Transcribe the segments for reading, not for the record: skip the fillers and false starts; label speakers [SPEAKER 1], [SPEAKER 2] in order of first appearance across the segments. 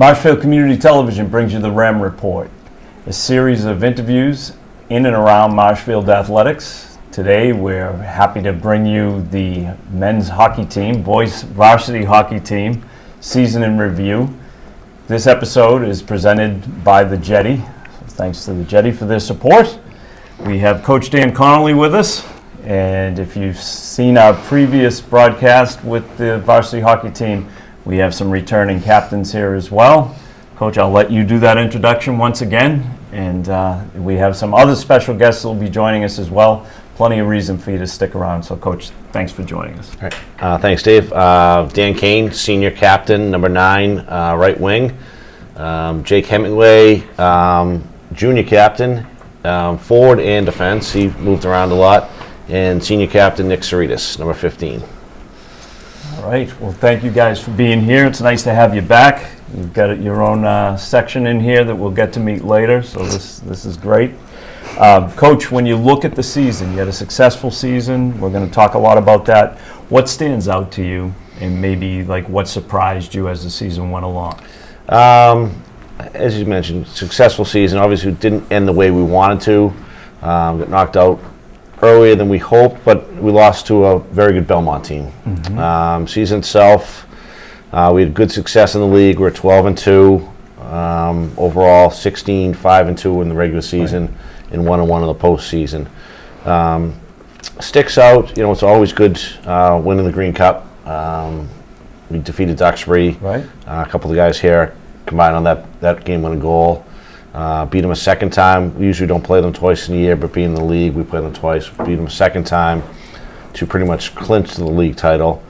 [SPEAKER 1] Marshfield Community Television brings you the REM Report, a series of interviews in and around Marshfield athletics. Today we're happy to bring you the men's hockey team, boys varsity hockey team, season in review. This episode is presented by the Jetty. So thanks to the Jetty for their support. We have Coach Dan Connolly with us, and if you've seen our previous broadcast with the varsity hockey team, we have some returning captains here as well. Coach, I'll let you do that introduction once again, and we have some other special guests that will be joining us as well. Plenty of reason for you to stick around. So, Coach, thanks for joining us.
[SPEAKER 2] All right. Thanks, Dave. Dan Kane, senior captain, number 9, right wing. Jake Hemingway, junior captain, forward and defense. He moved around a lot. And senior captain Nick Souretis, number 15.
[SPEAKER 1] All right. Well, thank you guys for being here. It's nice to have you back. You've got your own section in here that we'll get to meet later, so this is great. Coach, when you look at the season, you had a successful season. We're going to talk a lot about that. What stands out to you, and maybe like what surprised you as the season went along?
[SPEAKER 2] As you mentioned, successful season. Obviously, didn't end the way we wanted to. Got knocked out earlier than we hoped, but we lost to a very good Belmont team. Mm-hmm. Season itself, we had good success in the league. We're 12-2 overall, 16-5-2 in the regular season, right, and 1-1 in the postseason. Sticks out. You know, it's always good winning the Green Cup. We defeated Duxbury. Right. A couple of the guys here combined on that game-winning goal. Beat them a second time. We usually don't play them twice in a year, but being in the league, we play them twice. Beat them a second time to pretty much clinch the league title.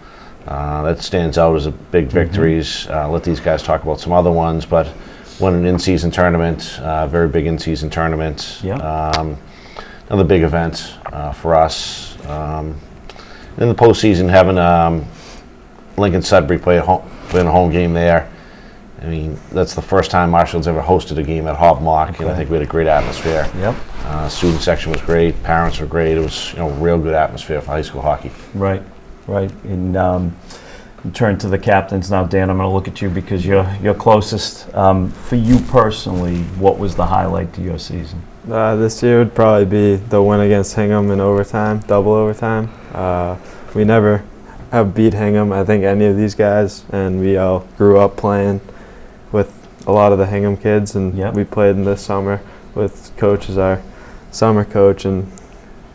[SPEAKER 2] That stands out as a big victories. Let these guys talk about some other ones, but won an in-season tournament, very big in-season tournament. Yep. Another big event for us. In the postseason, having Lincoln Sudbury play a home game there. I mean, that's the first time Marshfield's ever hosted a game at Hobmock, and I think we had a great atmosphere. Yep. Student section was great, parents were great. It was, real good atmosphere for high school hockey.
[SPEAKER 1] Right. And turn to the captains now. Dan, I'm going to look at you because you're closest. For you personally, what was the highlight to your season?
[SPEAKER 3] This year would probably be the win against Hingham in overtime, double overtime. We never have beat Hingham, I think, any of these guys, and we all grew up playing with a lot of the Hingham kids, and we played in this summer with Coach as our summer coach and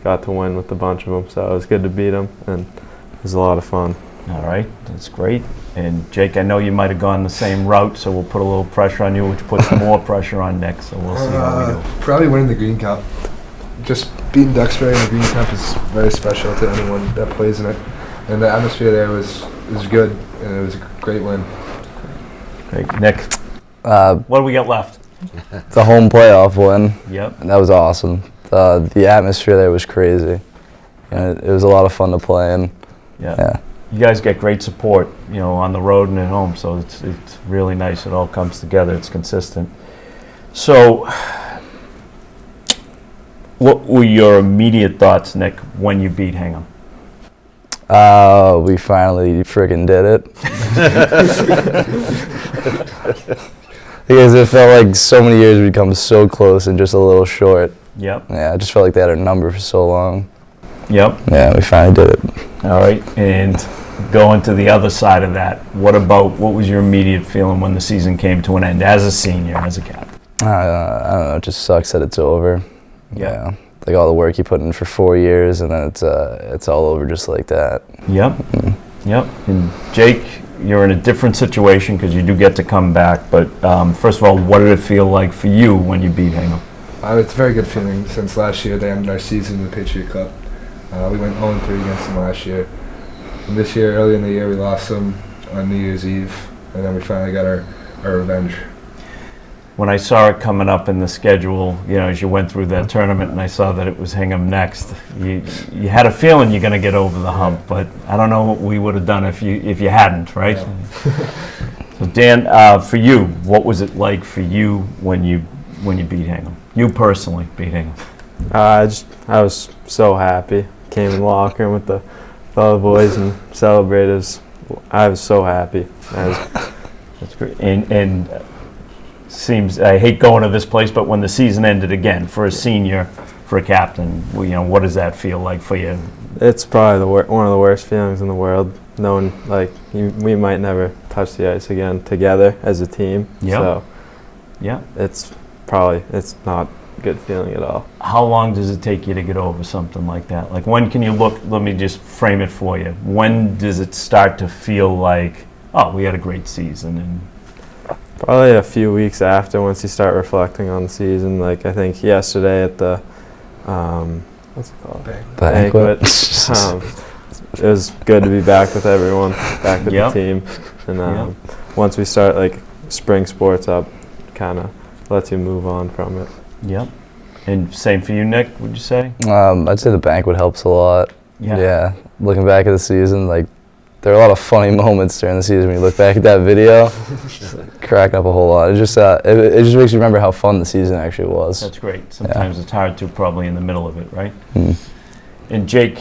[SPEAKER 3] got to win with a bunch of them, so it was good to beat them, and it was a lot of fun.
[SPEAKER 1] All right, that's great. And Jake, I know you might have gone the same route, so we'll put a little pressure on you, which puts more pressure on Nick, so we'll see how we do.
[SPEAKER 4] Probably winning the Green Cup. Just beating Duxbury in the Green Cup is very special to anyone that plays in it. And the atmosphere there was good, and it was a great win.
[SPEAKER 1] Great. Nick, what do we got left?
[SPEAKER 5] The home playoff win.
[SPEAKER 1] Yep.
[SPEAKER 5] That was awesome. The atmosphere there was crazy. And it was a lot of fun to play in.
[SPEAKER 1] Yeah. You guys get great support, on the road and at home, so it's really nice. It all comes together. It's consistent. So, what were your immediate thoughts, Nick, when you beat Hingham?
[SPEAKER 5] We finally friggin' did it. Because it felt like so many years we'd come so close and just a little short.
[SPEAKER 1] Yep.
[SPEAKER 5] Yeah, I just felt like they had our number for so long.
[SPEAKER 1] Yep.
[SPEAKER 5] Yeah, we finally did it.
[SPEAKER 1] All right, and going to the other side of that, what was your immediate feeling when the season came to an end as a senior, as a captain?
[SPEAKER 5] I don't know, it just sucks that it's over. Yeah. Like all the work you put in for 4 years, and then it's all over just like that. Yep.
[SPEAKER 1] Mm-hmm. Yep. And Jake, you're in a different situation because you do get to come back. But first of all, what did it feel like for you when you beat Hingham?
[SPEAKER 4] It's a very good feeling. Since last year, they ended our season in the Patriot Cup. We went 0-3 against them last year. And this year, early in the year, we lost them on New Year's Eve, and then we finally got our revenge.
[SPEAKER 1] When I saw it coming up in the schedule, as you went through that tournament, and I saw that it was Hingham next, you had a feeling you're going to get over the hump, but I don't know what we would have done if you hadn't, right? Yeah. So Dan, for you, what was it like for you when you beat Hingham? You personally beat Hingham?
[SPEAKER 3] I was so happy. Came in the locker room with the other boys and celebrated. I was so happy. I was
[SPEAKER 1] That's great. And seems, I hate going to this place, but when the season ended again, for a senior, for a captain, what does that feel like for you?
[SPEAKER 3] It's probably one of the worst feelings in the world, knowing like we might never touch the ice again together as a team.
[SPEAKER 1] Yep.
[SPEAKER 3] So
[SPEAKER 1] yeah,
[SPEAKER 3] it's not a good feeling at all.
[SPEAKER 1] How long does it take you to get over something like that? Like, when can you look, let me just frame it for you. When does it start to feel like, oh, we had a great season? And
[SPEAKER 3] probably a few weeks after, once you start reflecting on the season. Like, I think yesterday at the what's it called? Banquet. It was good to be back with everyone, back with the team. And once we start like spring sports up, kind of lets you move on from it.
[SPEAKER 1] Yep. And same for you, Nick, would you say?
[SPEAKER 5] I'd say the banquet helps a lot. Yeah. Looking back at the season, like, there are a lot of funny moments during the season when you look back at that video. Cracking up a whole lot. It just makes you remember how fun the season actually was.
[SPEAKER 1] That's great. Sometimes it's hard to, probably in the middle of it, right? And Jake,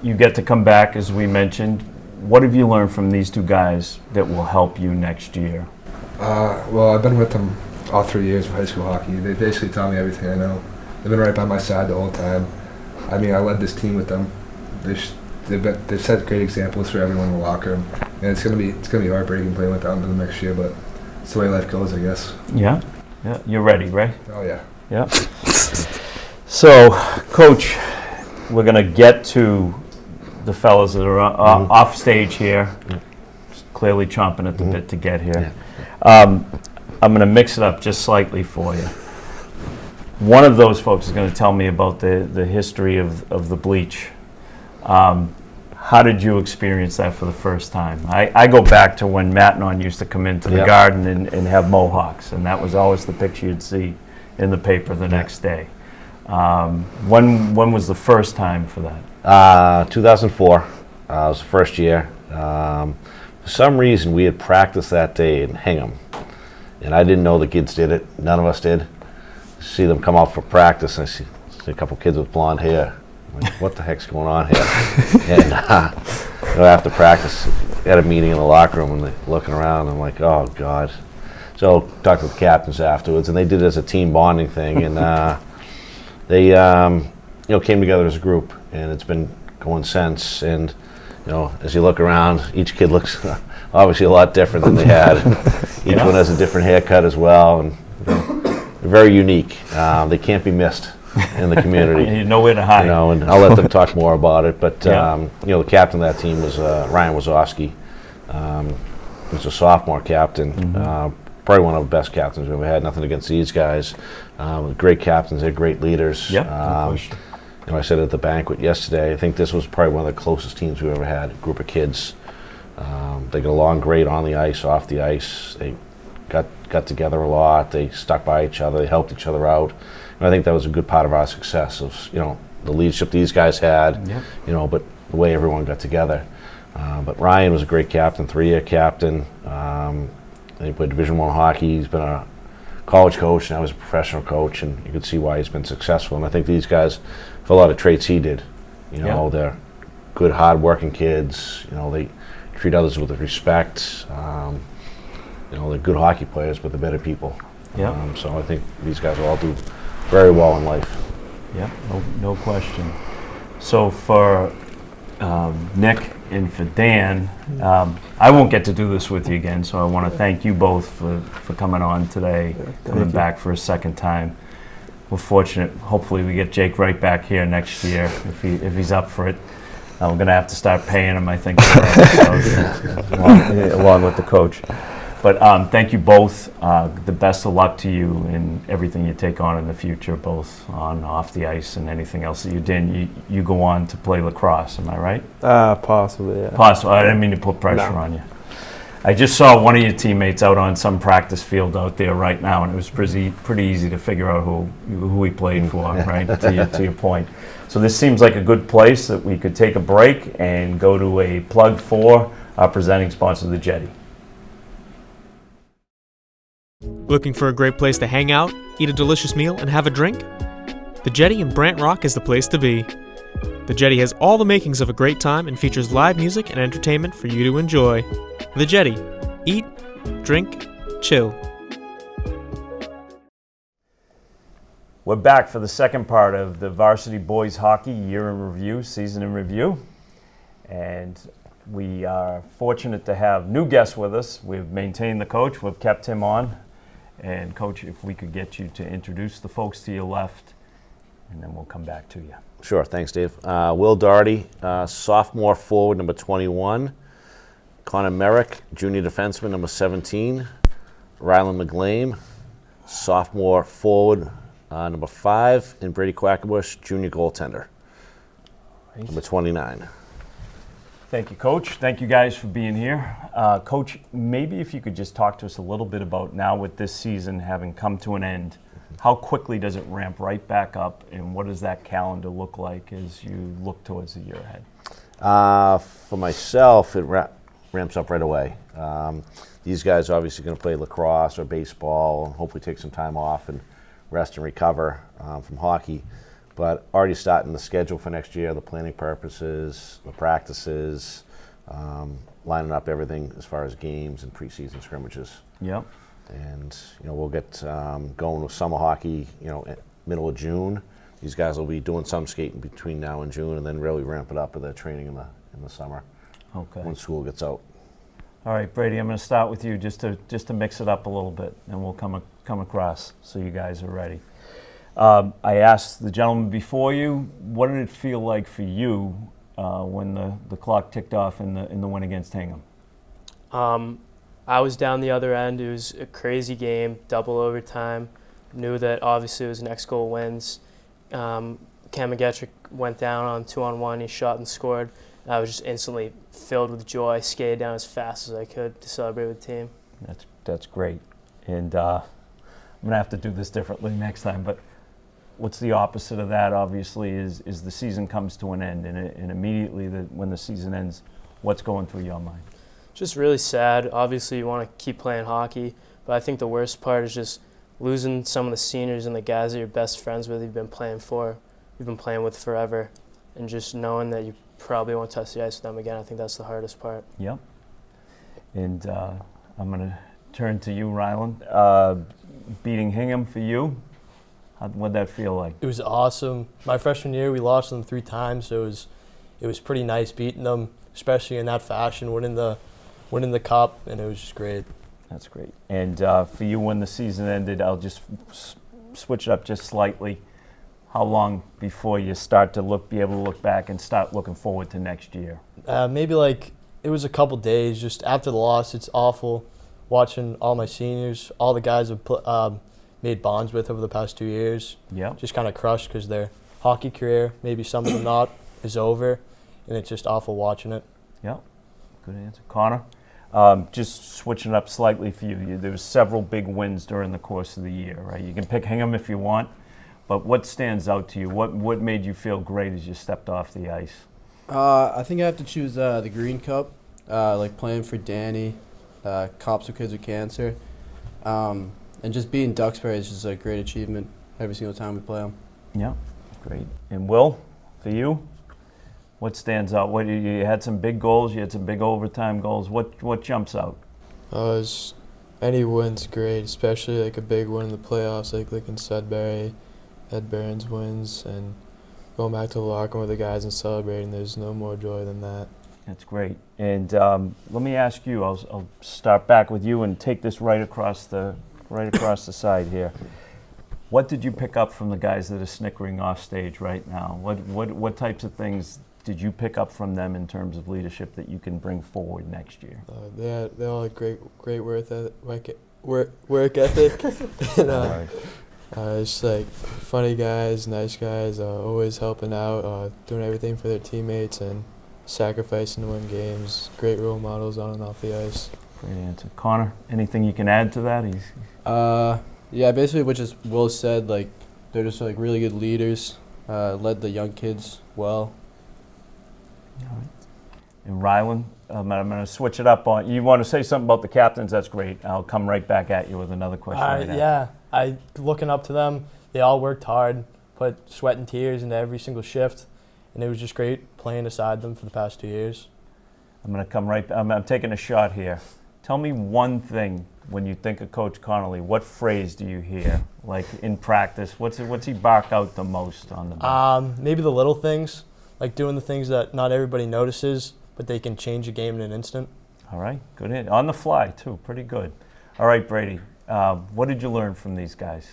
[SPEAKER 1] you get to come back, as we mentioned. What have you learned from these two guys that will help you next year?
[SPEAKER 4] Well, I've been with them all 3 years of high school hockey. They basically taught me everything I know. They've been right by my side the whole time. I mean, I led this team with them. They've set great examples for everyone in the locker room, and it's gonna be heartbreaking playing without them the next year, but it's the way life goes, I guess.
[SPEAKER 1] Yeah. You're ready, right?
[SPEAKER 4] Oh yeah.
[SPEAKER 1] Yeah. So, Coach, we're gonna get to the fellas that are off stage here. Clearly chomping at the bit to get here. I'm going to mix it up just slightly for you. One of those folks is going to tell me about the history of the bleach. How did you experience that for the first time? I go back to when Matt and I used to come into the garden and have mohawks, and that was always the picture you'd see in the paper the next day. When was the first time for that?
[SPEAKER 2] 2004 was the first year. For some reason, we had practiced that day in Hingham. And I didn't know the kids did it. None of us did. See them come out for practice, and I see a couple kids with blonde hair. I'm like, what the heck's going on here? And after practice, we had a meeting in the locker room, and they're looking around. And I'm like, oh God. So talked to the captains afterwards, and they did it as a team bonding thing. And they came together as a group, and it's been going since. And as you look around, each kid looks obviously a lot different than they had. Each one has a different haircut as well, and they're very unique. They can't be missed in the community.
[SPEAKER 1] You know where to hide.
[SPEAKER 2] And I'll let them talk more about it. But the captain of that team was Ryan Wazowski. He was a sophomore captain. Probably one of the best captains we've ever had. Nothing against these guys. Great captains. They're great leaders. I said at the banquet yesterday, I think this was probably one of the closest teams we've ever had, a group of kids. They got along great on the ice, off the ice. They got together a lot. They stuck by each other. They helped each other out. And I think that was a good part of our success of, the leadership these guys had, but the way everyone got together. But Ryan was a great captain, 3-year captain. He played Division I hockey. He's been a college coach, now he's a professional coach, and you can see why he's been successful. And I think these guys have a lot of traits he did. They're good, hard-working kids. They treat others with respect. They're good hockey players, but they're better people. So I think these guys will all do very well in life.
[SPEAKER 1] Yeah, no question. So for Nick and for Dan, I won't get to do this with you again, so I want to thank you both for coming on today, coming back for a second time. We're fortunate. Hopefully we get Jake right back here next year if he's up for it. We're going to have to start paying him, I think, for that, along with the coach. But thank you both. The best of luck to you in everything you take on in the future, both on off the ice and anything else that you did. You go on to play lacrosse, am I right?
[SPEAKER 3] Possibly, yeah.
[SPEAKER 1] Possibly. I didn't mean to put pressure on you. I just saw one of your teammates out on some practice field out there right now, and it was pretty easy to figure out who he played for, right, to your point. So this seems like a good place that we could take a break and go to a plug for our presenting sponsor, the Jetty.
[SPEAKER 6] Looking for a great place to hang out, eat a delicious meal, and have a drink? The Jetty in Brant Rock is the place to be. The Jetty has all the makings of a great time and features live music and entertainment for you to enjoy. The Jetty. Eat, drink, chill.
[SPEAKER 1] We're back for the second part of the Varsity Boys Hockey Year in Review, Season in Review. And we are fortunate to have new guests with us. We've maintained the coach. We've kept him on. And Coach, if we could get you to introduce the folks to your left, and then we'll come back to you.
[SPEAKER 2] Sure, thanks, Dave. Will Doherty, sophomore forward, number 21. Connor Merrick, junior defenseman, number 17. Ryland McGlame, sophomore forward, number 5. And Brady Quackenbush, junior goaltender, number 29.
[SPEAKER 1] Thank you, Coach. Thank you guys for being here. Coach, maybe if you could just talk to us a little bit about now with this season having come to an end, how quickly does it ramp right back up, and what does that calendar look like as you look towards the year ahead?
[SPEAKER 2] For myself, it ramps up right away. These guys are obviously going to play lacrosse or baseball and hopefully take some time off and rest and recover from hockey. But already starting the schedule for next year, the planning purposes, the practices, lining up everything as far as games and preseason scrimmages.
[SPEAKER 1] Yep.
[SPEAKER 2] And we'll get going with summer hockey. Middle of June. These guys will be doing some skating between now and June, and then really ramp it up with their training in the summer.
[SPEAKER 1] Okay.
[SPEAKER 2] When school gets out.
[SPEAKER 1] All right, Brady. I'm going to start with you just to mix it up a little bit, and we'll come across so you guys are ready. I asked the gentleman before you, what did it feel like for you when the clock ticked off in the win against Hingham?
[SPEAKER 7] I was down the other end. It was a crazy game, double overtime. Knew that obviously it was next goal wins. Cam McGetrick went down on 2-on-1. He shot and scored. I was just instantly filled with joy. Skated down as fast as I could to celebrate with the team.
[SPEAKER 1] That's great. And I'm going to have to do this differently next time, but what's the opposite of that, obviously, is the season comes to an end, and immediately when the season ends, what's going through your mind?
[SPEAKER 7] Just really sad. Obviously, you want to keep playing hockey, but I think the worst part is just losing some of the seniors and the guys that you're best friends with, you've been playing with forever, and just knowing that you probably won't touch the ice with them again. I think that's the hardest part.
[SPEAKER 1] Yep. And I'm going to turn to you, Ryland. Beating Hingham for you, what'd that feel like?
[SPEAKER 8] It was awesome. My freshman year, we lost them 3 times, so it was pretty nice beating them, especially in that fashion, winning the cup, and it was just great.
[SPEAKER 1] That's great. And for you, when the season ended, I'll just switch it up just slightly. How long before you start to be able to look back and start looking forward to next year?
[SPEAKER 8] Maybe it was a couple days. Just after the loss, it's awful watching all my seniors, all the guys I've made bonds with over the past 2 years.
[SPEAKER 1] Yeah.
[SPEAKER 8] Just kind of crushed because their hockey career, maybe some of them not, is over, and it's just awful watching it.
[SPEAKER 1] Yeah. Good answer. Connor, just switching it up slightly for you. There was several big wins during the course of the year, right? You can pick Hingham if you want, but what stands out to you? What made you feel great as you stepped off the ice?
[SPEAKER 9] I think I have to choose the Green Cup, like playing for Danny, Cops with Kids with Cancer, and just beating Duxbury is just a great achievement every single time we play them. Yeah,
[SPEAKER 1] great. And Will, for you? What stands out? You had some big goals. You had some big overtime goals. What jumps out?
[SPEAKER 10] Any win's great, especially like a big one in the playoffs, like in Sudbury, Ed Burns wins, and going back to the locker room with the guys and celebrating. There's no more joy than that.
[SPEAKER 1] That's great. And let me ask you. I'll start back with you and take this right across the side here. What did you pick up from the guys that are snickering off stage right now? What types of things did you pick up from them in terms of leadership that you can bring forward next year?
[SPEAKER 10] They all had great work ethic. And, just like funny guys, nice guys, always helping out, doing everything for their teammates and sacrificing to win games. Great role models on and off the ice.
[SPEAKER 1] Great answer. Connor, anything you can add to that?
[SPEAKER 9] Yeah, basically what just Will said, like they're just like really good leaders, led the young kids well.
[SPEAKER 1] All right. And Ryland, I'm going to switch it up on you. Want to say something about the captains? That's great. I'll come right back at you with another question.
[SPEAKER 8] Yeah, looking up to them. They all worked hard, put sweat and tears into every single shift, and it was just great playing beside them for the past 2 years.
[SPEAKER 1] I'm going to come right. I'm taking a shot here. Tell me one thing when you think of Coach Connolly. What phrase do you hear, like in practice? What's he bark out the most on the bench?
[SPEAKER 8] Maybe the little things, like doing the things that not everybody notices, but they can change a game in an instant.
[SPEAKER 1] All right, good hit. On the fly, too. Pretty good. All right, Brady, what did you learn from these guys?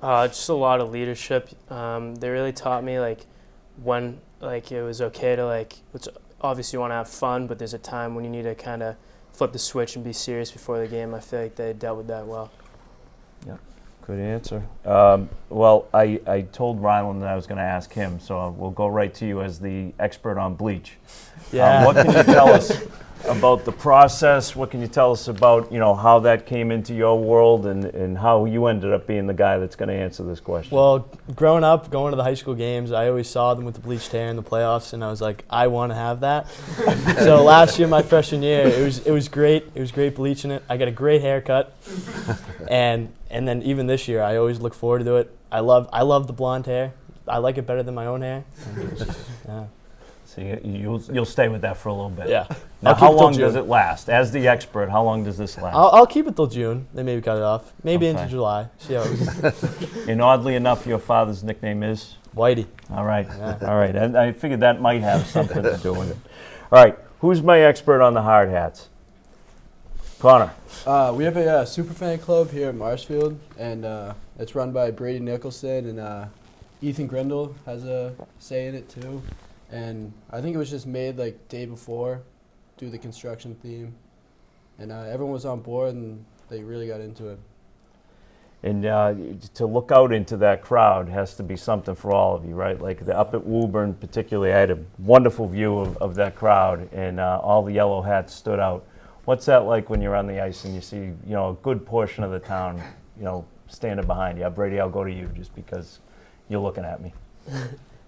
[SPEAKER 7] Just a lot of leadership. They really taught me, like, when, like, it was okay to, like, obviously you want to have fun, but there's a time when you need to kind of flip the switch and be serious before the game. I feel like they dealt with that well.
[SPEAKER 1] Yeah, good answer. Well, I told Ryland that I was going to ask him, so we'll go right to you as the expert on bleach.
[SPEAKER 8] Yeah.
[SPEAKER 1] What can you tell us about the process? What can you tell us about, how that came into your world and how you ended up being the guy that's going to answer this question?
[SPEAKER 8] Well, growing up, going to the high school games, I always saw them with the bleached hair in the playoffs, and I was like, I want to have that. So last year, my freshman year, it was great. It was great bleaching it. I got a great haircut, and then even this year, I always look forward to it. I love the blonde hair. I like it better than my own hair. Yeah.
[SPEAKER 1] So you'll stay with that for a little bit.
[SPEAKER 8] Yeah.
[SPEAKER 1] Now, how long does it last? As the expert, how long does this last?
[SPEAKER 8] I'll keep it till June. Then maybe cut it off. Maybe
[SPEAKER 1] Okay.
[SPEAKER 8] into July. See how it goes.
[SPEAKER 1] And oddly enough, your father's nickname is?
[SPEAKER 8] Whitey.
[SPEAKER 1] All right. All right. And I figured that might have something to do with it. All right. Who's my expert on the hard hats? Connor.
[SPEAKER 9] We have a super fan club here at Marshfield, and it's run by Brady Nicholson, and Ethan Grindle has a say in it too. And I think it was just made like day before, do the construction theme, and everyone was on board and they really got into it.
[SPEAKER 1] And to look out into that crowd has to be something for all of you, right? Like up at Woburn particularly, I had a wonderful view of that crowd, and all the yellow hats stood out. What's that like when you're on the ice and you see, a good portion of the town, standing behind you? Brady, I'll go to you just because you're looking at me.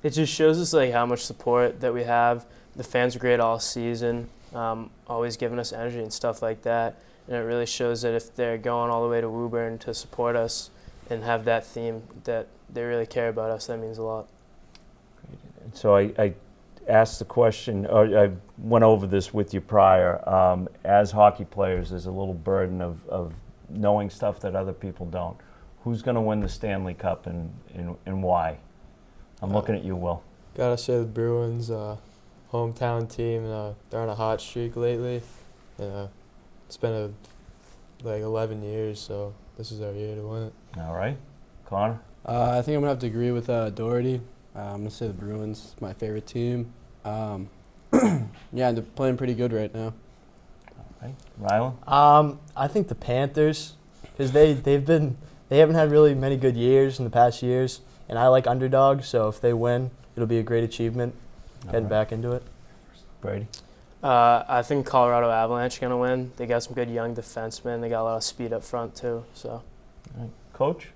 [SPEAKER 7] It just shows us, like, how much support that we have. The fans are great all season, always giving us energy and stuff like that. And it really shows that if they're going all the way to Woburn to support us and have that theme, that they really care about us. That means a lot.
[SPEAKER 1] So I asked the question, or I went over this with you prior. As hockey players, there's a little burden of knowing stuff that other people don't. Who's going to win the Stanley Cup and why? I'm looking at you, Will.
[SPEAKER 10] Gotta say the Bruins, hometown team. They're on a hot streak lately. It's been like 11 years, so this is our year to win it.
[SPEAKER 1] All right. Connor?
[SPEAKER 9] I think I'm going to have to agree with Doherty. I'm going to say the Bruins, my favorite team. Yeah, they're playing pretty good right now.
[SPEAKER 1] All right. Ryland?
[SPEAKER 8] I think the Panthers, because they haven't had really many good years in the past years, and I like underdogs, so if they win, it'll be a great achievement heading back into it.
[SPEAKER 1] Brady?
[SPEAKER 7] I think Colorado Avalanche are going to win. They got some good young defensemen. They got a lot of speed up front, too. So,
[SPEAKER 1] All right. Coach?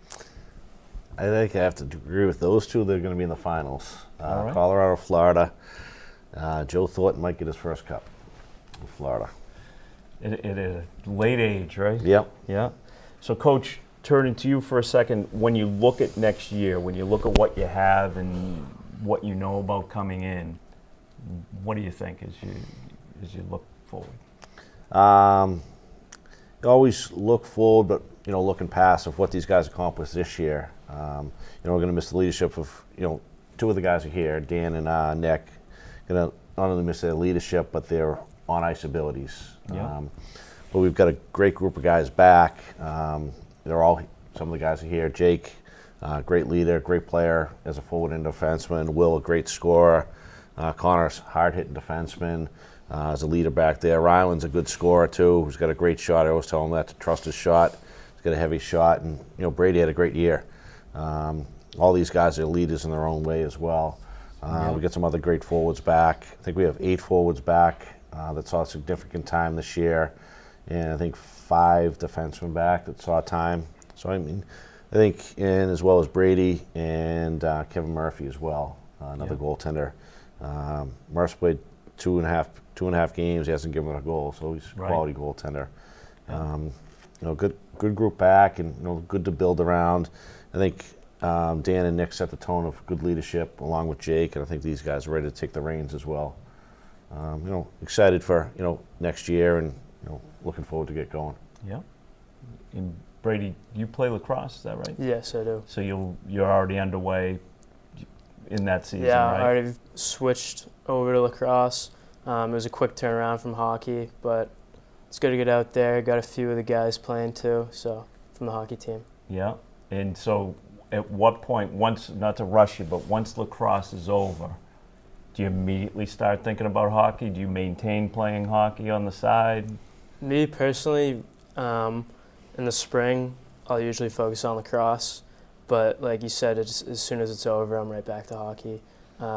[SPEAKER 2] I think I have to agree with those two. They're going to be in the finals.
[SPEAKER 1] All right.
[SPEAKER 2] Colorado, Florida. Joe Thornton might get his first cup in Florida.
[SPEAKER 1] It is a late age, right?
[SPEAKER 2] Yep.
[SPEAKER 1] Yeah. So, Coach, turning to you for a second, when you look at next year, when you look at what you have and what you know about coming in, what do you think as you look forward?
[SPEAKER 2] You always look forward, but looking past of what these guys accomplished this year. We're going to miss the leadership of two of the guys are here, Dan and Nick. Going to not only miss their leadership, but their on-ice abilities.
[SPEAKER 1] Yeah.
[SPEAKER 2] But we've got a great group of guys back. Some of the guys are here. Jake, great leader, great player as a forward and defenseman. Will, a great scorer. Connor's hard-hitting defenseman as a leader back there. Ryland's a good scorer, too, who's got a great shot. I always tell him that to trust his shot. He's got a heavy shot. And, Brady had a great year. All these guys are leaders in their own way as well. We got some other great forwards back. I think we have 8 forwards back that saw significant time this year. And I think 5 defensemen back that saw time. So, I think, and as well as Brady and Kevin Murphy as well, another goaltender. Murphy played two and a half games. He hasn't given a goal, so he's a quality goaltender. Good group back, and good to build around. I think Dan and Nick set the tone of good leadership along with Jake, and I think these guys are ready to take the reins as well. Excited for next year and looking forward to get going.
[SPEAKER 1] Yeah. And Brady, you play lacrosse, is that right?
[SPEAKER 7] Yes, I do.
[SPEAKER 1] So you're already underway in that season,
[SPEAKER 7] Yeah,
[SPEAKER 1] right?
[SPEAKER 7] I already switched over to lacrosse. It was a quick turnaround from hockey, but it's good to get out there. Got a few of the guys playing too, so from the hockey team.
[SPEAKER 1] Yeah. And so at what point, once, not to rush you, but once lacrosse is over, do you immediately start thinking about hockey? Do you maintain playing hockey on the side?
[SPEAKER 7] Me personally, in the spring, I'll usually focus on lacrosse. But like you said, as soon as it's over, I'm right back to hockey.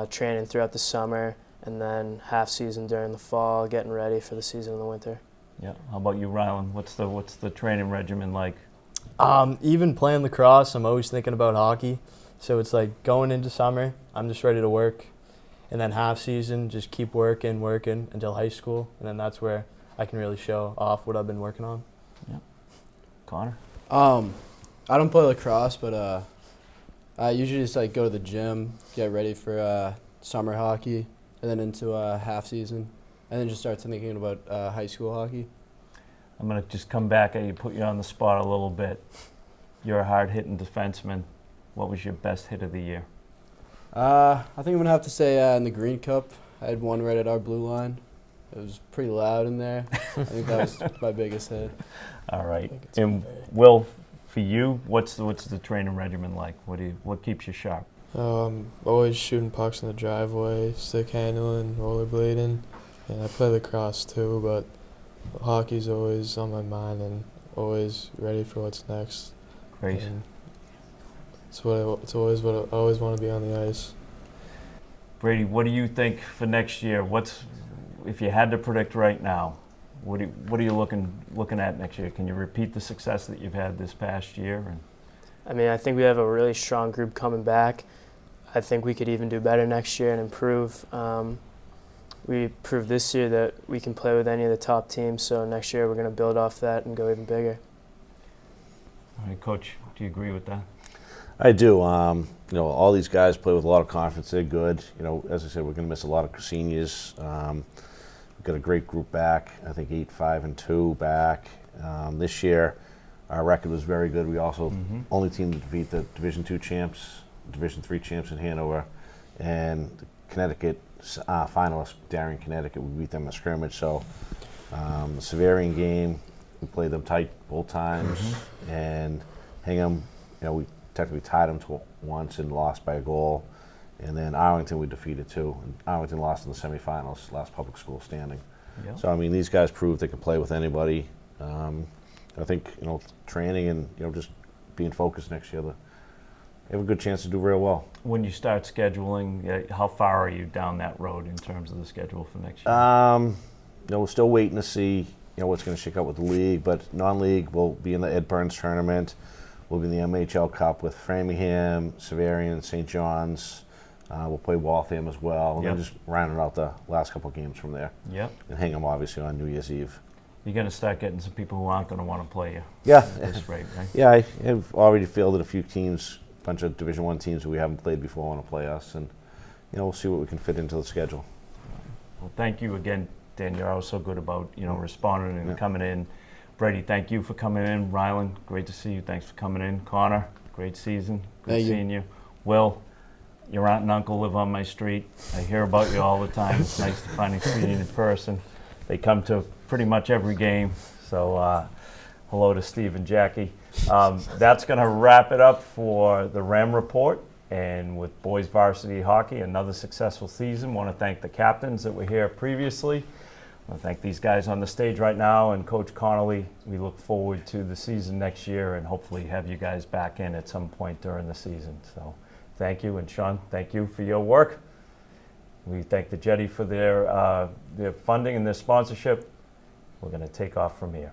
[SPEAKER 7] Training throughout the summer, and then half season during the fall, getting ready for the season in the winter.
[SPEAKER 1] Yeah. How about you, Ryland? What's the training regimen like?
[SPEAKER 8] Even playing lacrosse, I'm always thinking about hockey. So it's like going into summer, I'm just ready to work. And then half season, just keep working until high school. And then that's where I can really show off what I've been working on.
[SPEAKER 1] Yeah. Connor?
[SPEAKER 9] I don't play lacrosse, but I usually just like go to the gym, get ready for summer hockey, and then into half season, and then just start thinking about high school hockey.
[SPEAKER 1] I'm going to just come back at you, put you on the spot a little bit. You're a hard-hitting defenseman. What was your best hit of the year?
[SPEAKER 9] I think I'm going to have to say in the Green Cup, I had one right at our blue line. It was pretty loud in there. I think that was my biggest hit.
[SPEAKER 1] All right. And Will, for you, what's the training regimen like? What keeps you sharp?
[SPEAKER 10] Always shooting pucks in the driveway, stick handling, rollerblading, and I play lacrosse too, but hockey's always on my mind and always ready for what's next.
[SPEAKER 1] Great.
[SPEAKER 10] And it's always what I always want to be on the ice.
[SPEAKER 1] Brady, what do you think for next year? If you had to predict right now, what are you looking at next year? Can you repeat the success that you've had this past year?
[SPEAKER 7] I mean, I think we have a really strong group coming back. I think we could even do better next year and improve. We proved this year that we can play with any of the top teams, so next year we're going to build off that and go even bigger.
[SPEAKER 1] All right, Coach, do you agree with that?
[SPEAKER 2] I do. All these guys play with a lot of confidence. They're good. As I said, we're going to miss a lot of seniors. We've got a great group back. I think 8-5-2 back. This year, our record was very good. We also only team to defeat the Division II champs, Division III champs in Hanover, and the Connecticut finalists, Darien, Connecticut. We beat them in a scrimmage. So the Severian game, we played them tight both times, and Hingham, we technically tied them once and lost by a goal. And then Arlington we defeated too. And Arlington lost in the semifinals, last public school standing. Yep. So these guys proved they can play with anybody. I think training and just being focused next year, they have a good chance to do real well.
[SPEAKER 1] When you start scheduling, how far are you down that road in terms of the schedule for next year?
[SPEAKER 2] We're still waiting to see what's going to shake out with the league, but non-league will be in the Ed Burns tournament. We'll be in the MHL Cup with Framingham, Severian, St. John's. We'll play Waltham as well, and then just rounding out the last couple of games from there.
[SPEAKER 1] Yep.
[SPEAKER 2] And Hingham obviously on New Year's Eve.
[SPEAKER 1] You're going to start getting some people who aren't going to want to play you.
[SPEAKER 2] Yeah.
[SPEAKER 1] At this rate, right?
[SPEAKER 2] Yeah, I have already fielded a few teams, a bunch of Division I teams that we haven't played before want to play us, and we'll see what we can fit into the schedule.
[SPEAKER 1] Well, thank you again, Dan. You're always so good about responding and coming in. Brady, thank you for coming in. Ryland, great to see you. Thanks for coming in. Connor, great season. Good seeing you. Will, your aunt and uncle live on my street. I hear about you all the time. It's nice to finally see you in person. They come to pretty much every game. So hello to Steve and Jackie. That's going to wrap it up for the Ram Report. And with boys varsity hockey, another successful season. Want to thank the captains that were here previously. I want to thank these guys on the stage right now and Coach Connolly. We look forward to the season next year and hopefully have you guys back in at some point during the season. So thank you. And Sean, thank you for your work. We thank the Jetty for their funding and their sponsorship. We're going to take off from here.